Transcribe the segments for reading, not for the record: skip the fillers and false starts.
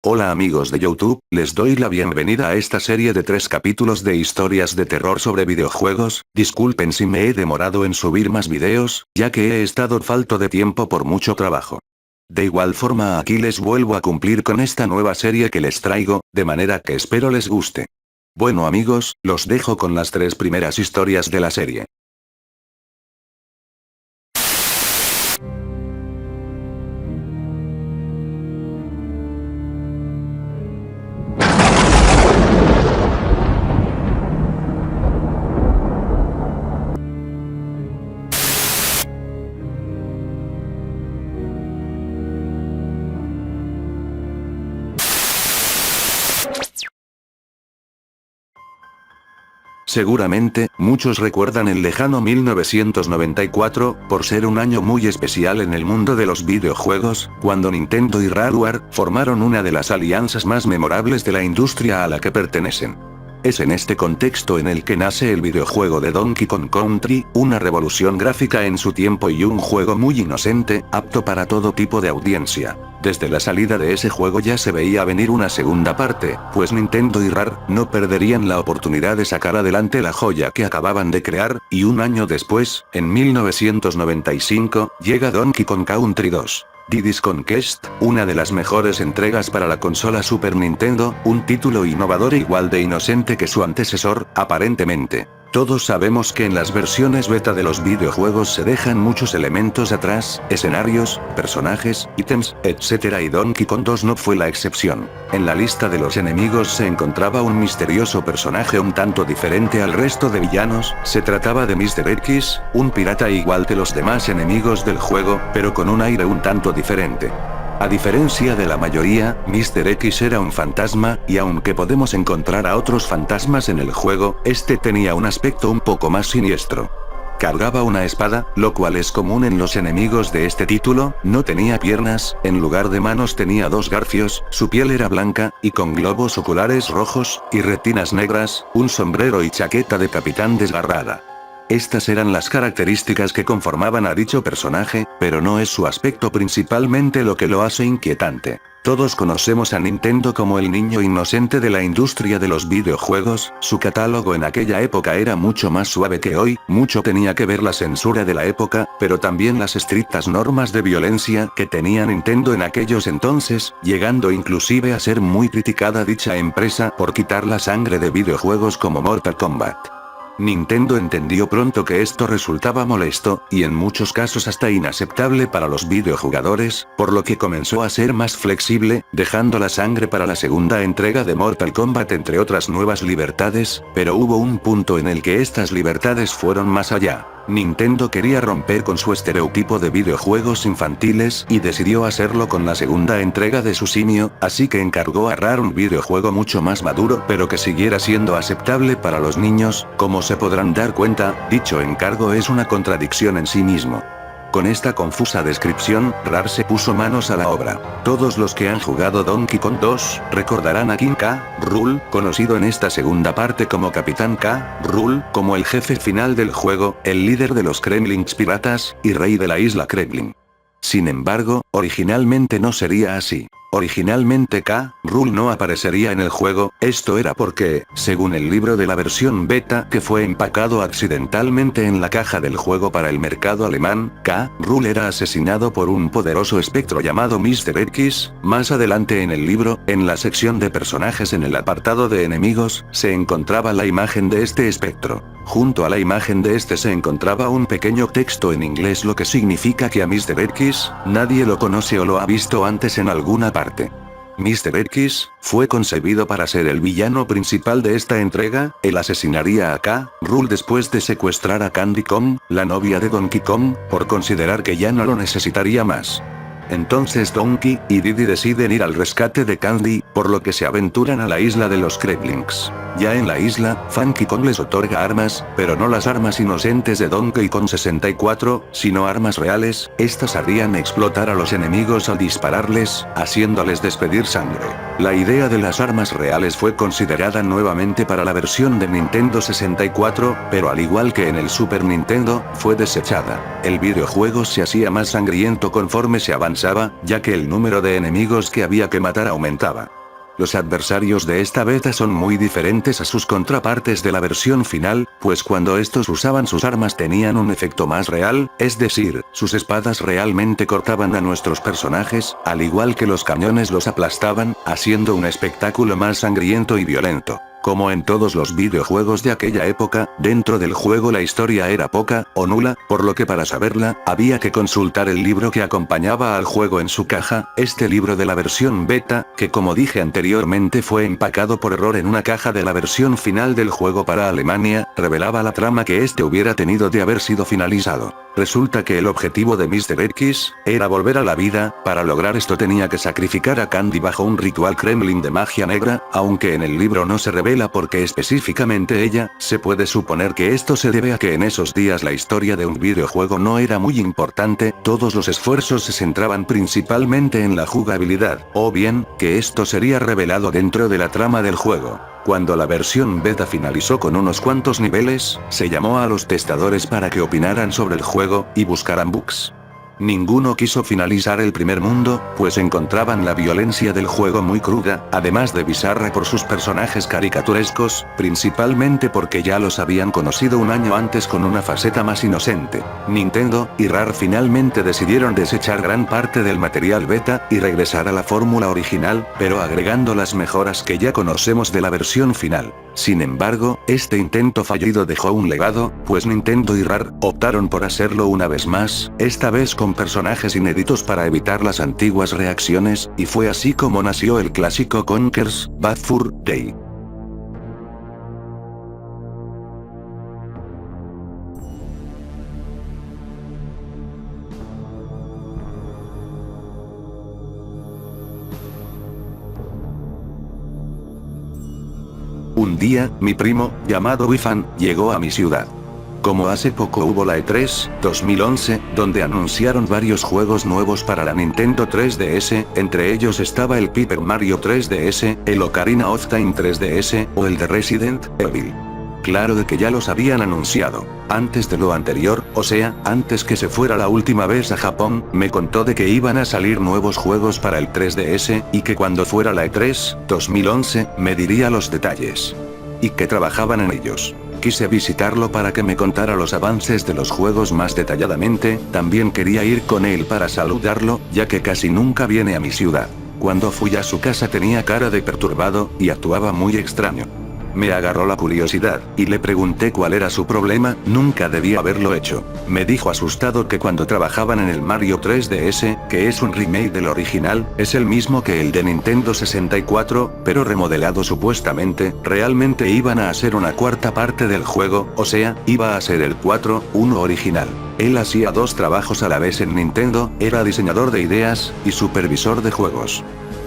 Hola amigos de YouTube, les doy la bienvenida a esta serie de 3 capítulos de historias de terror sobre videojuegos. Disculpen si me he demorado en subir más videos, ya que he estado falto de tiempo por mucho trabajo. De igual forma aquí les vuelvo a cumplir con esta nueva serie que les traigo, de manera que espero les guste. Bueno amigos, los dejo con las 3 primeras historias de la serie. Seguramente, muchos recuerdan el lejano 1994, por ser un año muy especial en el mundo de los videojuegos, cuando Nintendo y Rareware formaron una de las alianzas más memorables de la industria a la que pertenecen. Es en este contexto en el que nace el videojuego de Donkey Kong Country, una revolución gráfica en su tiempo y un juego muy inocente, apto para todo tipo de audiencia. Desde la salida de ese juego ya se veía venir una segunda parte, pues Nintendo y Rare no perderían la oportunidad de sacar adelante la joya que acababan de crear, y un año después, en 1995, llega Donkey Kong Country 2. Diddy's Kong Quest, una de las mejores entregas para la consola Super Nintendo, un título innovador e igual de inocente que su antecesor, aparentemente. Todos sabemos que en las versiones beta de los videojuegos se dejan muchos elementos atrás, escenarios, personajes, ítems, etc. y Donkey Kong 2 no fue la excepción. En la lista de los enemigos se encontraba un misterioso personaje un tanto diferente al resto de villanos. Se trataba de Mr. X, un pirata igual que los demás enemigos del juego, pero con un aire un tanto diferente. A diferencia de la mayoría, Mr. X era un fantasma, y aunque podemos encontrar a otros fantasmas en el juego, este tenía un aspecto un poco más siniestro. Cargaba una espada, lo cual es común en los enemigos de este título, no tenía piernas, en lugar de manos tenía 2 garfios, su piel era blanca, y con globos oculares rojos, y retinas negras, un sombrero y chaqueta de capitán desgarrada. Estas eran las características que conformaban a dicho personaje, pero no es su aspecto principalmente lo que lo hace inquietante. Todos conocemos a Nintendo como el niño inocente de la industria de los videojuegos, su catálogo en aquella época era mucho más suave que hoy, mucho tenía que ver la censura de la época, pero también las estrictas normas de violencia que tenía Nintendo en aquellos entonces, llegando inclusive a ser muy criticada dicha empresa por quitar la sangre de videojuegos como Mortal Kombat. Nintendo entendió pronto que esto resultaba molesto, y en muchos casos hasta inaceptable para los videojugadores, por lo que comenzó a ser más flexible, dejando la sangre para la segunda entrega de Mortal Kombat entre otras nuevas libertades, pero hubo un punto en el que estas libertades fueron más allá. Nintendo quería romper con su estereotipo de videojuegos infantiles y decidió hacerlo con la segunda entrega de su simio, así que encargó a Rare un videojuego mucho más maduro pero que siguiera siendo aceptable para los niños. Como se podrán dar cuenta, dicho encargo es una contradicción en sí mismo. Con esta confusa descripción, Rare se puso manos a la obra. Todos los que han jugado Donkey Kong 2, recordarán a King K. Rool, conocido en esta segunda parte como Capitán K. Rool, como el jefe final del juego, el líder de los Kremlings piratas, y rey de la isla Kremlin. Sin embargo, originalmente no sería así. Originalmente K. Rool no aparecería en el juego, esto era porque, según el libro de la versión beta que fue empacado accidentalmente en la caja del juego para el mercado alemán, K. Rool era asesinado por un poderoso espectro llamado Mr. X. Más adelante en el libro, en la sección de personajes en el apartado de enemigos, se encontraba la imagen de este espectro. Junto a la imagen de este se encontraba un pequeño texto en inglés, lo que significa que a Mr. X, nadie lo conoce o lo ha visto antes en alguna parte. Mr. X, fue concebido para ser el villano principal de esta entrega. Él asesinaría a K. Rool después de secuestrar a Candy Kong, la novia de Donkey Kong, por considerar que ya no lo necesitaría más. Entonces Donkey y Diddy deciden ir al rescate de Candy, por lo que se aventuran a la isla de los Kremlings. Ya en la isla, Funky Kong les otorga armas, pero no las armas inocentes de Donkey Kong 64, sino armas reales. Estas harían explotar a los enemigos al dispararles, haciéndoles despedir sangre. La idea de las armas reales fue considerada nuevamente para la versión de Nintendo 64, pero al igual que en el Super Nintendo, fue desechada. El videojuego se hacía más sangriento conforme se avanzaba, ya que el número de enemigos que había que matar aumentaba. Los adversarios de esta beta son muy diferentes a sus contrapartes de la versión final, pues cuando estos usaban sus armas tenían un efecto más real, es decir, sus espadas realmente cortaban a nuestros personajes, al igual que los cañones los aplastaban, haciendo un espectáculo más sangriento y violento. Como en todos los videojuegos de aquella época, dentro del juego la historia era poca, o nula, por lo que para saberla, había que consultar el libro que acompañaba al juego en su caja, este libro de la versión beta, que como dije anteriormente fue empacado por error en una caja de la versión final del juego para Alemania, revelaba la trama que este hubiera tenido de haber sido finalizado. Resulta que el objetivo de Mr. X era volver a la vida. Para lograr esto tenía que sacrificar a Candy bajo un ritual Kremlin de magia negra, aunque en el libro no se revela por qué específicamente ella, se puede suponer que esto se debe a que en esos días la historia de un videojuego no era muy importante, todos los esfuerzos se centraban principalmente en la jugabilidad, o bien, que esto sería revelado dentro de la trama del juego. Cuando la versión beta finalizó con unos cuantos niveles, se llamó a los testadores para que opinaran sobre el juego, y buscaran bugs. Ninguno quiso finalizar el primer mundo, pues encontraban la violencia del juego muy cruda, además de bizarra por sus personajes caricaturescos, principalmente porque ya los habían conocido un año antes con una faceta más inocente. Nintendo y Rare finalmente decidieron desechar gran parte del material beta, y regresar a la fórmula original, pero agregando las mejoras que ya conocemos de la versión final. Sin embargo, este intento fallido dejó un legado, pues Nintendo y Rare optaron por hacerlo una vez más, esta vez con personajes inéditos para evitar las antiguas reacciones, y fue así como nació el clásico Conker's Bad Fur Day. Un día, mi primo, llamado Wifan, llegó a mi ciudad. Como hace poco hubo la E3 2011, donde anunciaron varios juegos nuevos para la Nintendo 3DS, entre ellos estaba el Paper Mario 3DS, el Ocarina of Time 3DS, o el de Resident Evil. Claro de que ya los habían anunciado. Antes de lo anterior, o sea, antes que se fuera la última vez a Japón, me contó de que iban a salir nuevos juegos para el 3DS, y que cuando fuera la E3 2011, me diría los detalles. Y que trabajaban en ellos. Quise visitarlo para que me contara los avances de los juegos más detalladamente, también quería ir con él para saludarlo, ya que casi nunca viene a mi ciudad. Cuando fui a su casa tenía cara de perturbado, y actuaba muy extraño. Me agarró la curiosidad, y le pregunté cuál era su problema, nunca debía haberlo hecho. Me dijo asustado que cuando trabajaban en el Mario 3DS, que es un remake del original, es el mismo que el de Nintendo 64, pero remodelado supuestamente, realmente iban a hacer una cuarta parte del juego, o sea, iba a ser el 4.1 original. Él hacía dos trabajos a la vez en Nintendo, era diseñador de ideas, y supervisor de juegos.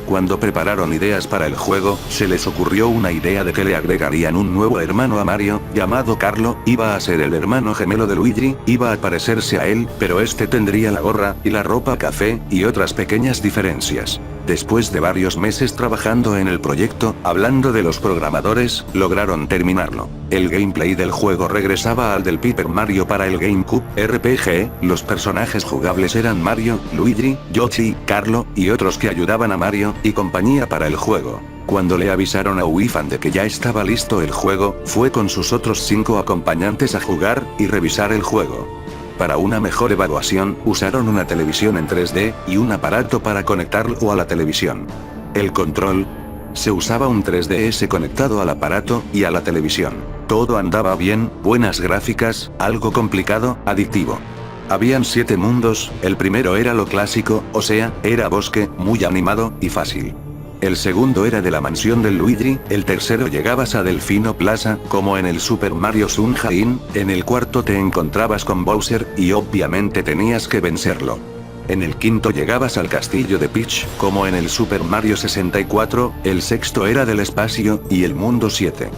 Cuando prepararon ideas para el juego, se les ocurrió una idea de que le agregarían un nuevo hermano a Mario, llamado Carlo, iba a ser el hermano gemelo de Luigi, iba a parecerse a él, pero este tendría la gorra, y la ropa café, y otras pequeñas diferencias. Después de varios meses trabajando en el proyecto, hablando de los programadores, lograron terminarlo. El gameplay del juego regresaba al del Paper Mario para el GameCube RPG, los personajes jugables eran Mario, Luigi, Yoshi, Carlo, y otros que ayudaban a Mario, y compañía para el juego. Cuando le avisaron a Wifan de que ya estaba listo el juego, fue con sus otros 5 acompañantes a jugar, y revisar el juego. Para una mejor evaluación, usaron una televisión en 3D, y un aparato para conectarlo a la televisión. El control. Se usaba un 3DS conectado al aparato, y a la televisión. Todo andaba bien, buenas gráficas, algo complicado, adictivo. Habían 7 mundos, el primero era lo clásico, o sea, era bosque, muy animado, y fácil. El segundo era de la mansión del Luigi, el tercero llegabas a Delfino Plaza, como en el Super Mario Sunshine, en el cuarto te encontrabas con Bowser, y obviamente tenías que vencerlo. En el quinto llegabas al castillo de Peach, como en el Super Mario 64, el sexto era del espacio, y el mundo 7.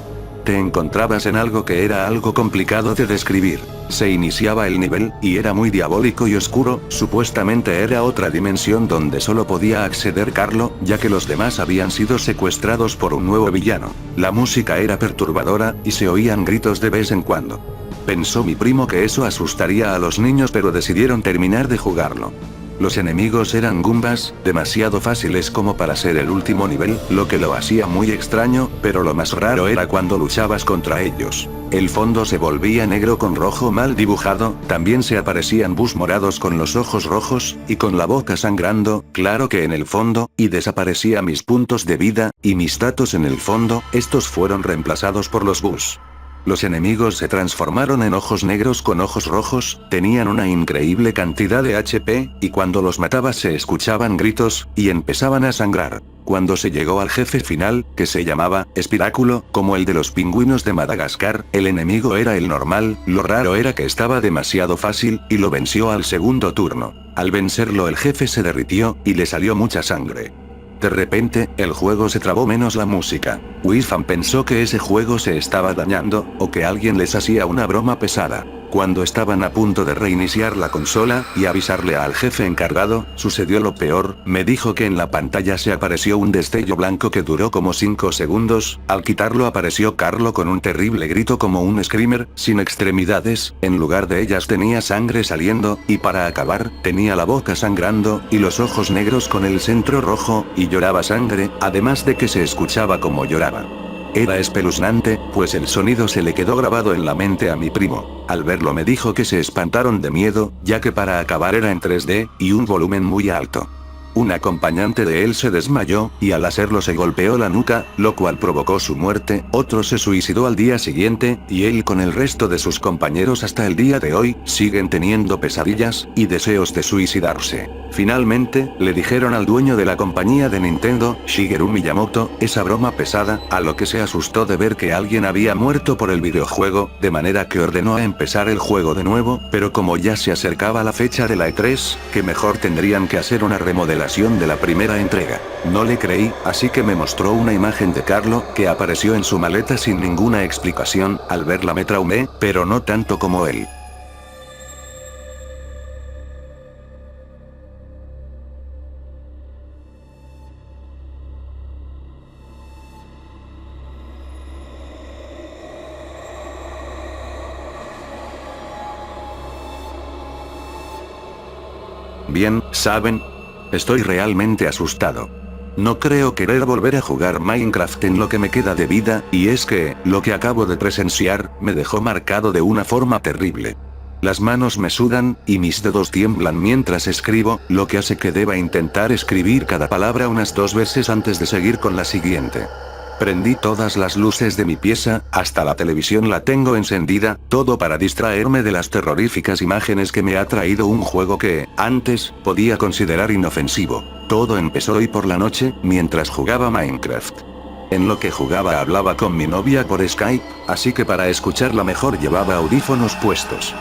Te encontrabas en algo que era algo complicado de describir. Se iniciaba el nivel, y era muy diabólico y oscuro, supuestamente era otra dimensión donde solo podía acceder Carlo, ya que los demás habían sido secuestrados por un nuevo villano. La música era perturbadora, y se oían gritos de vez en cuando. Pensó mi primo que eso asustaría a los niños, pero decidieron terminar de jugarlo. Los enemigos eran Goombas, demasiado fáciles como para ser el último nivel, lo que lo hacía muy extraño, pero lo más raro era cuando luchabas contra ellos. El fondo se volvía negro con rojo mal dibujado, también se aparecían bus morados con los ojos rojos, y con la boca sangrando, claro que en el fondo, y desaparecía mis puntos de vida, y mis datos en el fondo, estos fueron reemplazados por los bus. Los enemigos se transformaron en ojos negros con ojos rojos, tenían una increíble cantidad de HP, y cuando los matabas se escuchaban gritos, y empezaban a sangrar. Cuando se llegó al jefe final, que se llamaba Espiráculo, como el de los pingüinos de Madagascar, el enemigo era el normal, lo raro era que estaba demasiado fácil, y lo venció al segundo turno. Al vencerlo el jefe se derritió, y le salió mucha sangre. De repente, el juego se trabó menos la música. Wi-Fan pensó que ese juego se estaba dañando, o que alguien les hacía una broma pesada. Cuando estaban a punto de reiniciar la consola, y avisarle al jefe encargado, sucedió lo peor, me dijo que en la pantalla se apareció un destello blanco que duró como 5 segundos, al quitarlo apareció Carlo con un terrible grito como un screamer, sin extremidades, en lugar de ellas tenía sangre saliendo, y para acabar, tenía la boca sangrando, y los ojos negros con el centro rojo, y lloraba sangre, además de que se escuchaba como lloraba. Era espeluznante, pues el sonido se le quedó grabado en la mente a mi primo. Al verlo me dijo que se espantaron de miedo, ya que para acabar era en 3D, y un volumen muy alto. Un acompañante de él se desmayó, y al hacerlo se golpeó la nuca, lo cual provocó su muerte, otro se suicidó al día siguiente, y él con el resto de sus compañeros hasta el día de hoy, siguen teniendo pesadillas, y deseos de suicidarse. Finalmente, le dijeron al dueño de la compañía de Nintendo, Shigeru Miyamoto, esa broma pesada, a lo que se asustó de ver que alguien había muerto por el videojuego, de manera que ordenó a empezar el juego de nuevo, pero como ya se acercaba la fecha de la E3, que mejor tendrían que hacer una remodelación de la primera entrega. No le creí, así que me mostró una imagen de Carlo, que apareció en su maleta sin ninguna explicación, al verla me traumé, pero no tanto como él. Bien, ¿saben? Estoy realmente asustado. No creo querer volver a jugar Minecraft en lo que me queda de vida, y es que, lo que acabo de presenciar, me dejó marcado de una forma terrible. Las manos me sudan, y mis dedos tiemblan mientras escribo, lo que hace que deba intentar escribir cada palabra unas 2 veces antes de seguir con la siguiente. Prendí todas las luces de mi pieza, hasta la televisión la tengo encendida, todo para distraerme de las terroríficas imágenes que me ha traído un juego que, antes, podía considerar inofensivo. Todo empezó hoy por la noche, mientras jugaba Minecraft. En lo que jugaba hablaba con mi novia por Skype, así que para escucharla mejor llevaba audífonos puestos.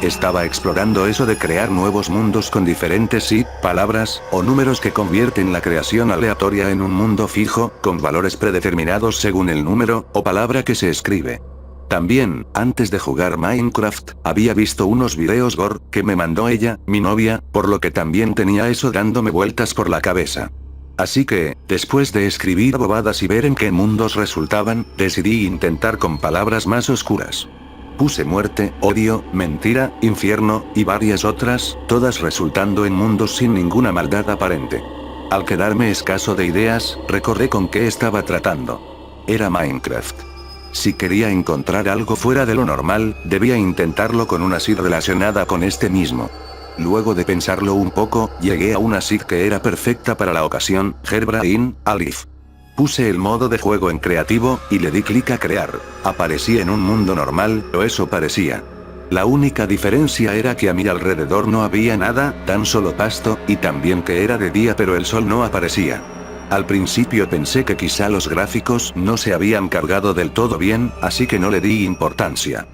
Estaba explorando eso de crear nuevos mundos con diferentes palabras, o números que convierten la creación aleatoria en un mundo fijo, con valores predeterminados según el número, o palabra que se escribe. También, antes de jugar Minecraft, había visto unos videos gore, que me mandó ella, mi novia, por lo que también tenía eso dándome vueltas por la cabeza. Así que, después de escribir bobadas y ver en qué mundos resultaban, decidí intentar con palabras más oscuras. Puse muerte, odio, mentira, infierno, y varias otras, todas resultando en mundos sin ninguna maldad aparente. Al quedarme escaso de ideas, recordé con qué estaba tratando. Era Minecraft. Si quería encontrar algo fuera de lo normal, debía intentarlo con una seed relacionada con este mismo. Luego de pensarlo un poco, llegué a una seed que era perfecta para la ocasión, Heartbrain, Alif. Puse el modo de juego en creativo, y le di clic a crear. Aparecí en un mundo normal, o eso parecía. La única diferencia era que a mi alrededor no había nada, tan solo pasto, y también que era de día pero el sol no aparecía. Al principio pensé que quizá los gráficos no se habían cargado del todo bien, así que no le di importancia.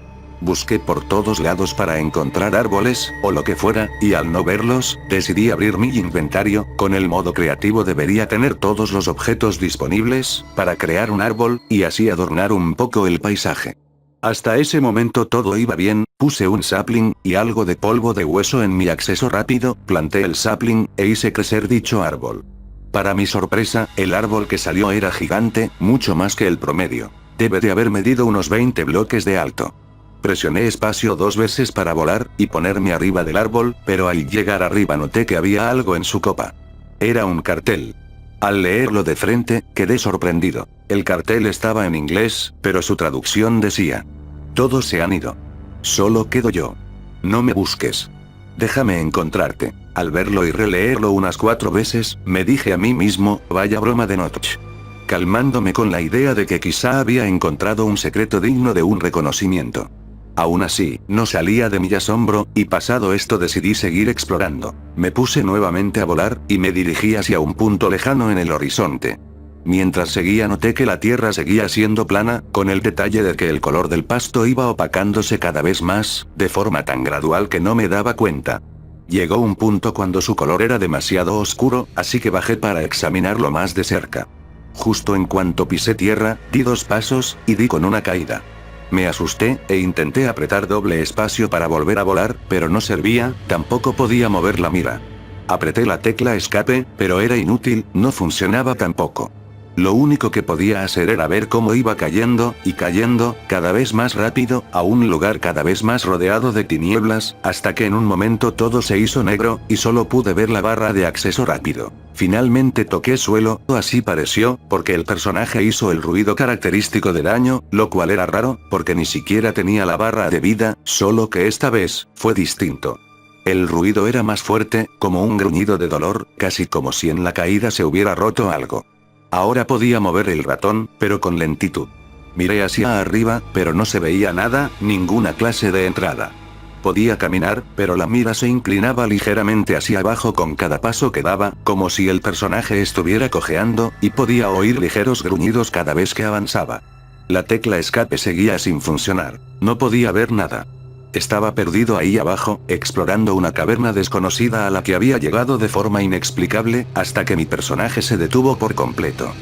Busqué por todos lados para encontrar árboles, o lo que fuera, y al no verlos, decidí abrir mi inventario. Con el modo creativo debería tener todos los objetos disponibles, para crear un árbol, y así adornar un poco el paisaje. Hasta ese momento todo iba bien, puse un sapling, y algo de polvo de hueso en mi acceso rápido, planté el sapling, e hice crecer dicho árbol. Para mi sorpresa, el árbol que salió era gigante, mucho más que el promedio. Debe de haber medido unos 20 bloques de alto. Presioné espacio 2 veces para volar, y ponerme arriba del árbol, pero al llegar arriba noté que había algo en su copa. Era un cartel. Al leerlo de frente, quedé sorprendido. El cartel estaba en inglés, pero su traducción decía: todos se han ido. Solo quedo yo. No me busques. Déjame encontrarte. Al verlo y releerlo unas 4 veces, me dije a mí mismo, vaya broma de Notch. Calmándome con la idea de que quizá había encontrado un secreto digno de un reconocimiento. Aún así, no salía de mi asombro, y pasado esto decidí seguir explorando. Me puse nuevamente a volar, y me dirigí hacia un punto lejano en el horizonte. Mientras seguía noté que la tierra seguía siendo plana, con el detalle de que el color del pasto iba opacándose cada vez más, de forma tan gradual que no me daba cuenta. Llegó un punto cuando su color era demasiado oscuro, así que bajé para examinarlo más de cerca. Justo en cuanto pisé tierra, di 2 pasos, y di con una caída. Me asusté, e intenté apretar doble espacio para volver a volar, pero no servía, tampoco podía mover la mira. Apreté la tecla escape, pero era inútil, no funcionaba tampoco. Lo único que podía hacer era ver cómo iba cayendo, y cayendo, cada vez más rápido, a un lugar cada vez más rodeado de tinieblas, hasta que en un momento todo se hizo negro, y solo pude ver la barra de acceso rápido. Finalmente toqué suelo, o así pareció, porque el personaje hizo el ruido característico de daño, lo cual era raro, porque ni siquiera tenía la barra de vida, solo que esta vez, fue distinto. El ruido era más fuerte, como un gruñido de dolor, casi como si en la caída se hubiera roto algo. Ahora podía mover el ratón, pero con lentitud. Miré hacia arriba, pero no se veía nada, ninguna clase de entrada. Podía caminar, pero la mira se inclinaba ligeramente hacia abajo con cada paso que daba, como si el personaje estuviera cojeando, y podía oír ligeros gruñidos cada vez que avanzaba. La tecla escape seguía sin funcionar. No podía ver nada. Estaba perdido ahí abajo, explorando una caverna desconocida a la que había llegado de forma inexplicable, hasta que mi personaje se detuvo por completo.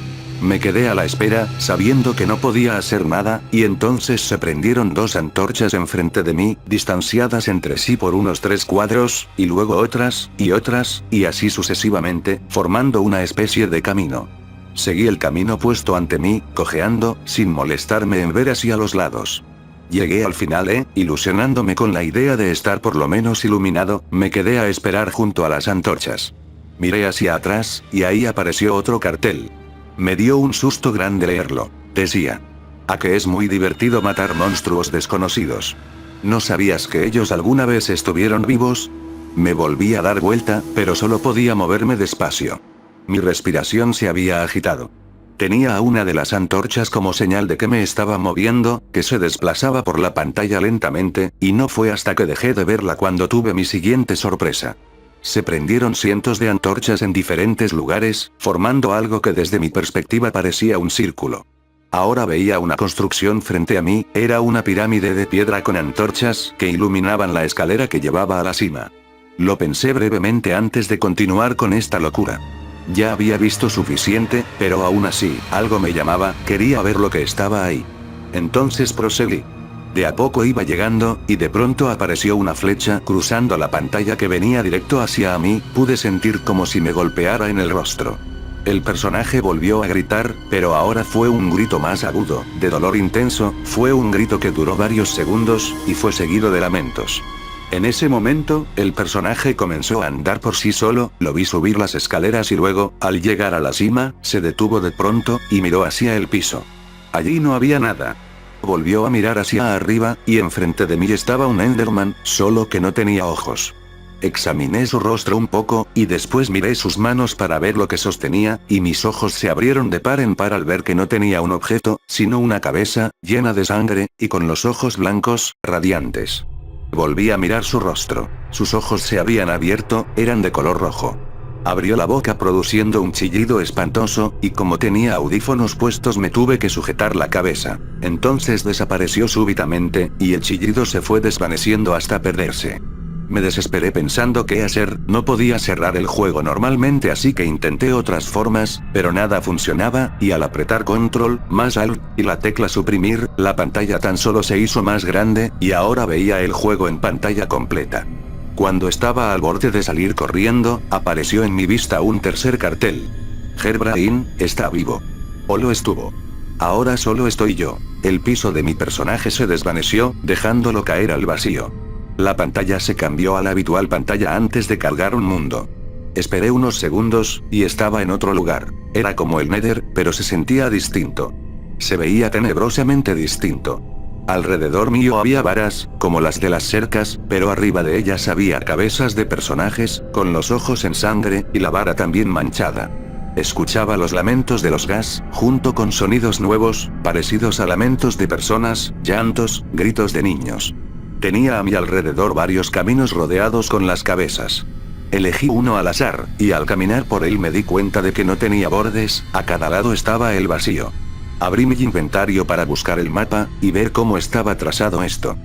Me quedé a la espera, sabiendo que no podía hacer nada, y entonces se prendieron 2 antorchas enfrente de mí, distanciadas entre sí por unos 3 cuadros, y luego otras, y así sucesivamente, formando una especie de camino. Seguí el camino puesto ante mí, cojeando, sin molestarme en ver hacia los lados. Llegué al final ilusionándome con la idea de estar por lo menos iluminado, me quedé a esperar junto a las antorchas. Miré hacia atrás, y ahí apareció otro cartel. Me dio un susto grande leerlo. Decía: ¿a que es muy divertido matar monstruos desconocidos? ¿No sabías que ellos alguna vez estuvieron vivos? Me volví a dar vuelta, pero solo podía moverme despacio. Mi respiración se había agitado. Tenía a una de las antorchas como señal de que me estaba moviendo, que se desplazaba por la pantalla lentamente, y no fue hasta que dejé de verla cuando tuve mi siguiente sorpresa. Se prendieron cientos de antorchas en diferentes lugares, formando algo que desde mi perspectiva parecía un círculo. Ahora veía una construcción frente a mí, era una pirámide de piedra con antorchas que iluminaban la escalera que llevaba a la cima. Lo pensé brevemente antes de continuar con esta locura. Ya había visto suficiente, pero aún así, algo me llamaba, quería ver lo que estaba ahí. Entonces proseguí. De a poco iba llegando, y de pronto apareció una flecha cruzando la pantalla que venía directo hacia mí, pude sentir como si me golpeara en el rostro. El personaje volvió a gritar, pero ahora fue un grito más agudo, de dolor intenso, fue un grito que duró varios segundos, y fue seguido de lamentos. En ese momento, el personaje comenzó a andar por sí solo, lo vi subir las escaleras y luego, al llegar a la cima, se detuvo de pronto, y miró hacia el piso. Allí no había nada. Volvió a mirar hacia arriba, y enfrente de mí estaba un Enderman, solo que no tenía ojos. Examiné su rostro un poco, y después miré sus manos para ver lo que sostenía, y mis ojos se abrieron de par en par al ver que no tenía un objeto, sino una cabeza, llena de sangre, y con los ojos blancos, radiantes. Volví a mirar su rostro. Sus ojos se habían abierto, eran de color rojo. Abrió la boca produciendo un chillido espantoso, y como tenía audífonos puestos me tuve que sujetar la cabeza. Entonces desapareció súbitamente, y el chillido se fue desvaneciendo hasta perderse. Me desesperé pensando qué hacer, no podía cerrar el juego normalmente, así que intenté otras formas, pero nada funcionaba, y al apretar control, más alt, y la tecla suprimir, la pantalla tan solo se hizo más grande, y ahora veía el juego en pantalla completa. Cuando estaba al borde de salir corriendo, apareció en mi vista un tercer cartel. Herobrine está vivo. O lo estuvo. Ahora solo estoy yo. El piso de mi personaje se desvaneció, dejándolo caer al vacío. La pantalla se cambió a la habitual pantalla antes de cargar un mundo. Esperé unos segundos, y estaba en otro lugar. Era como el Nether, pero se sentía distinto. Se veía tenebrosamente distinto. Alrededor mío había varas, como las de las cercas, pero arriba de ellas había cabezas de personajes, con los ojos en sangre, y la vara también manchada. Escuchaba los lamentos de los gas, junto con sonidos nuevos, parecidos a lamentos de personas, llantos, gritos de niños. Tenía a mi alrededor varios caminos rodeados con las cabezas. Elegí uno al azar, y al caminar por él me di cuenta de que no tenía bordes, a cada lado estaba el vacío. Abrí mi inventario para buscar el mapa, y ver cómo estaba trazado esto.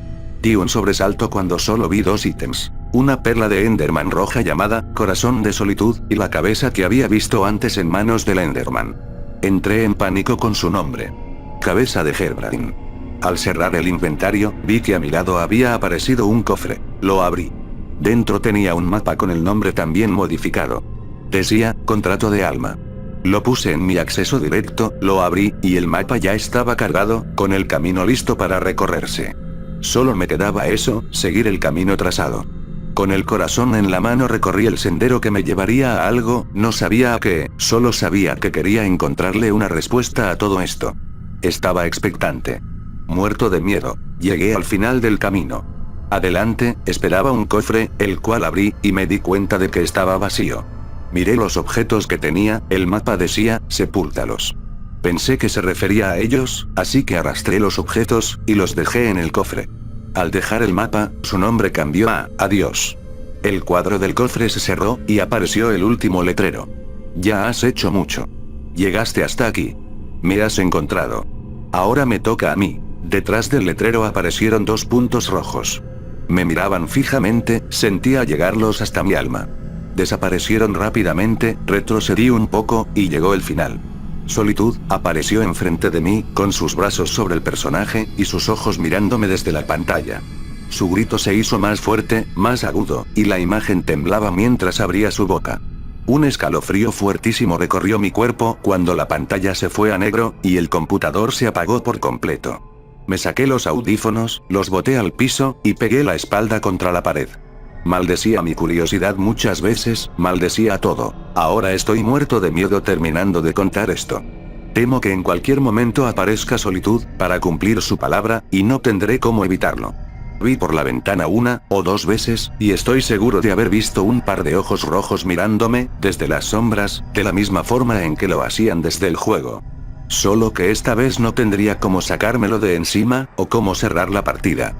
Di un sobresalto cuando solo vi dos ítems. Una perla de Enderman roja llamada Corazón de Solitud, y la cabeza que había visto antes en manos del Enderman. Entré en pánico con su nombre. Cabeza de Herobrine. Al cerrar el inventario, vi que a mi lado había aparecido un cofre. Lo abrí. Dentro tenía un mapa con el nombre también modificado. Decía, Contrato de Alma. Lo puse en mi acceso directo, lo abrí, y el mapa ya estaba cargado, con el camino listo para recorrerse. Solo me quedaba eso, seguir el camino trazado. Con el corazón en la mano recorrí el sendero que me llevaría a algo, no sabía a qué, solo sabía que quería encontrarle una respuesta a todo esto. Estaba expectante. Muerto de miedo, llegué al final del camino. Adelante, esperaba un cofre, el cual abrí, y me di cuenta de que estaba vacío. Miré los objetos que tenía, el mapa decía, sepúltalos. Pensé que se refería a ellos, así que arrastré los objetos, y los dejé en el cofre. Al dejar el mapa, su nombre cambió a, Adiós. El cuadro del cofre se cerró, y apareció el último letrero. Ya has hecho mucho. Llegaste hasta aquí. Me has encontrado. Ahora me toca a mí. Detrás del letrero aparecieron dos puntos rojos. Me miraban fijamente, sentía llegarlos hasta mi alma. Desaparecieron rápidamente, retrocedí un poco, y llegó el final. Solitud apareció enfrente de mí, con sus brazos sobre el personaje, y sus ojos mirándome desde la pantalla. Su grito se hizo más fuerte, más agudo, y la imagen temblaba mientras abría su boca. Un escalofrío fuertísimo recorrió mi cuerpo cuando la pantalla se fue a negro, y el computador se apagó por completo. Me saqué los audífonos, los boté al piso, y pegué la espalda contra la pared. Maldecía mi curiosidad muchas veces, maldecía todo. Ahora estoy muerto de miedo terminando de contar esto. Temo que en cualquier momento aparezca Solitud, para cumplir su palabra, y no tendré cómo evitarlo. Vi por la ventana una o dos veces, y estoy seguro de haber visto un par de ojos rojos mirándome, desde las sombras, de la misma forma en que lo hacían desde el juego. Solo que esta vez no tendría cómo sacármelo de encima, o cómo cerrar la partida.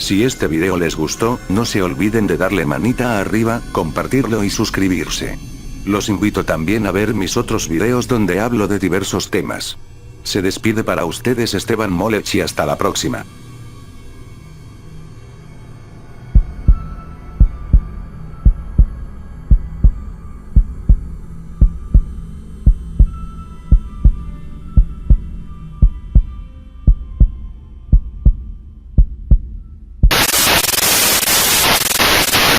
Si este video les gustó, no se olviden de darle manita arriba, compartirlo y suscribirse. Los invito también a ver mis otros videos donde hablo de diversos temas. Se despide para ustedes Esteban Molech y hasta la próxima.